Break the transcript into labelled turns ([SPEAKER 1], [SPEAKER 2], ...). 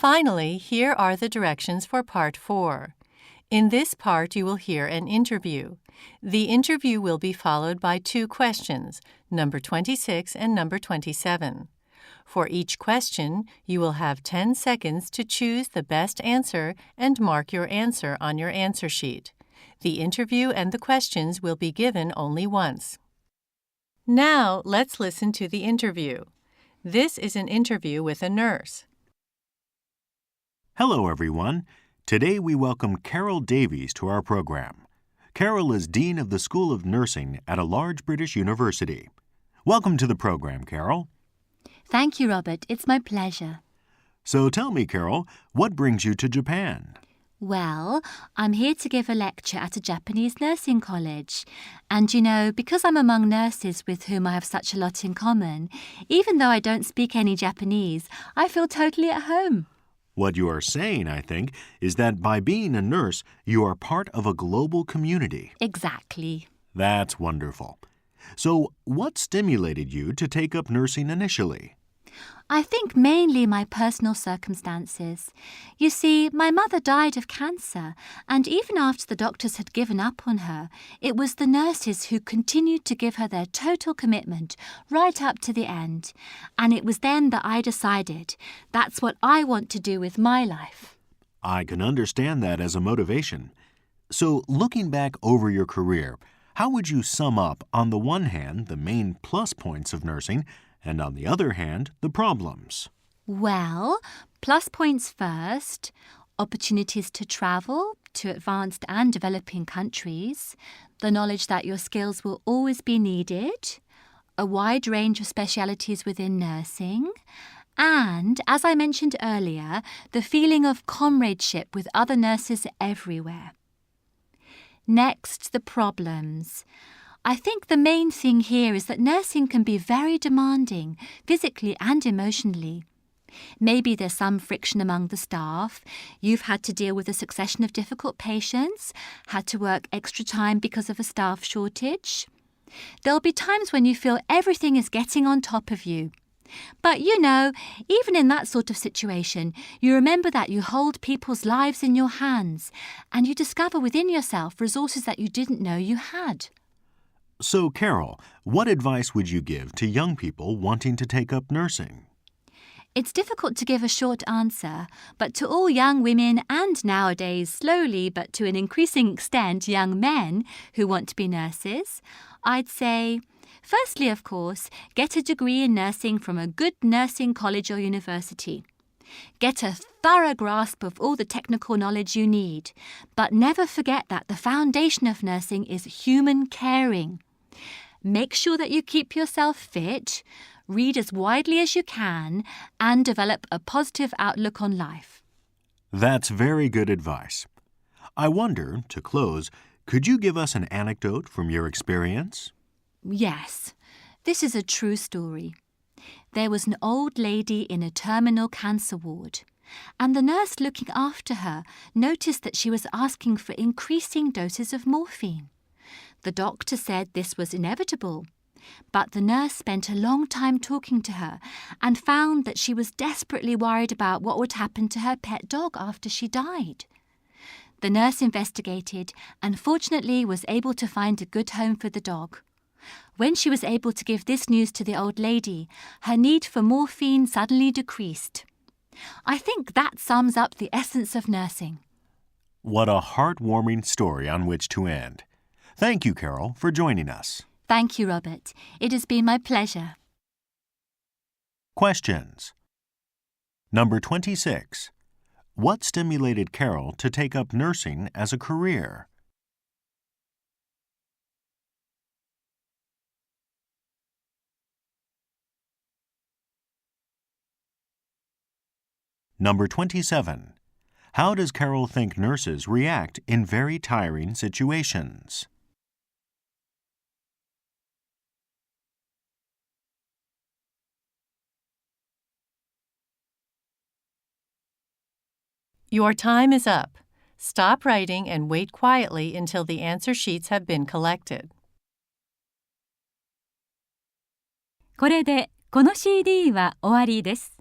[SPEAKER 1] Finally, here are the directions for Part 4. In this part, you will hear an interview. The interview will be followed by 2 questions, number 26 and number 27. For each question, you will have 10 seconds to choose the best answer and mark your answer on your answer sheet. The interview and the questions will be given only once. Now, let's listen to the interview. This is an interview with a nurse.
[SPEAKER 2] Hello, everyone. Today we welcome Carol Davies to our program. Carol is Dean of the School of Nursing at a large British university. Welcome to the program, Carol.
[SPEAKER 3] Thank you, Robert. It's my pleasure.
[SPEAKER 2] So tell me, Carol, what brings you to Japan?
[SPEAKER 3] Well, I'm here to give a lecture at a Japanese nursing college. And you know, because I'm among nurses with whom I have such a lot in common, even though I don't speak any Japanese, I feel totally at home.
[SPEAKER 2] What you are saying, I think, is that by being a nurse, you are part of a global community.
[SPEAKER 3] Exactly.
[SPEAKER 2] That's wonderful. So, what stimulated you to take up nursing initially?
[SPEAKER 3] I think mainly my personal circumstances. You see, my mother died of cancer, and even after the doctors had given up on her, it was the nurses who continued to give her their total commitment right up to the end. And it was then that I decided that's what I want to do with my life.
[SPEAKER 2] I can understand that as a motivation. So, looking back over your career, how would you sum up, on the one hand, the main plus points of nursing, and on the other hand, the problems?
[SPEAKER 3] Well, plus points first, opportunities to travel to advanced and developing countries, the knowledge that your skills will always be needed, a wide range of specialities within nursing, and, as I mentioned earlier, the feeling of comradeship with other nurses everywhere. Next, the problems. I think the main thing here is that nursing can be very demanding, physically and emotionally. Maybe there's some friction among the staff. You've had to deal with a succession of difficult patients, had to work extra time because of a staff shortage. There'll be times when you feel everything is getting on top of you. But you know, even in that sort of situation, you remember that you hold people's lives in your hands, and you discover within yourself resources that you didn't know you had.
[SPEAKER 2] So, Carol, what advice would you give to young people wanting to take up nursing?
[SPEAKER 3] It's difficult to give a short answer, but to all young women and nowadays, slowly but to an increasing extent, young men who want to be nurses, I'd say, firstly, of course, get a degree in nursing from a good nursing college or university. Get a thorough grasp of all the technical knowledge you need, but never forget that the foundation of nursing is human caring. Make sure that you keep yourself fit, read as widely as you can, and develop a positive outlook on life.
[SPEAKER 2] That's very good advice. I wonder, to close, could you give us an anecdote from your experience?
[SPEAKER 3] Yes, this is a true story. There was an old lady in a terminal cancer ward, and the nurse looking after her noticed that she was asking for increasing doses of morphine. The doctor said this was inevitable, but the nurse spent a long time talking to her and found that she was desperately worried about what would happen to her pet dog after she died. The nurse investigated and fortunately was able to find a good home for the dog. When she was able to give this news to the old lady, her need for morphine suddenly decreased. I think that sums up the essence of nursing.
[SPEAKER 2] What a heartwarming story on which to end. Thank you, Carol, for joining us.
[SPEAKER 3] Thank you, Robert. It has been my pleasure.
[SPEAKER 2] Questions. Number 26. What stimulated Carol to take up nursing as a career? Number 27. How does Carol think nurses react in very tiring situations?
[SPEAKER 1] Your time is up. Stop writing and wait quietly until the answer sheets have been collected.
[SPEAKER 4] これでこの CD は終わりです。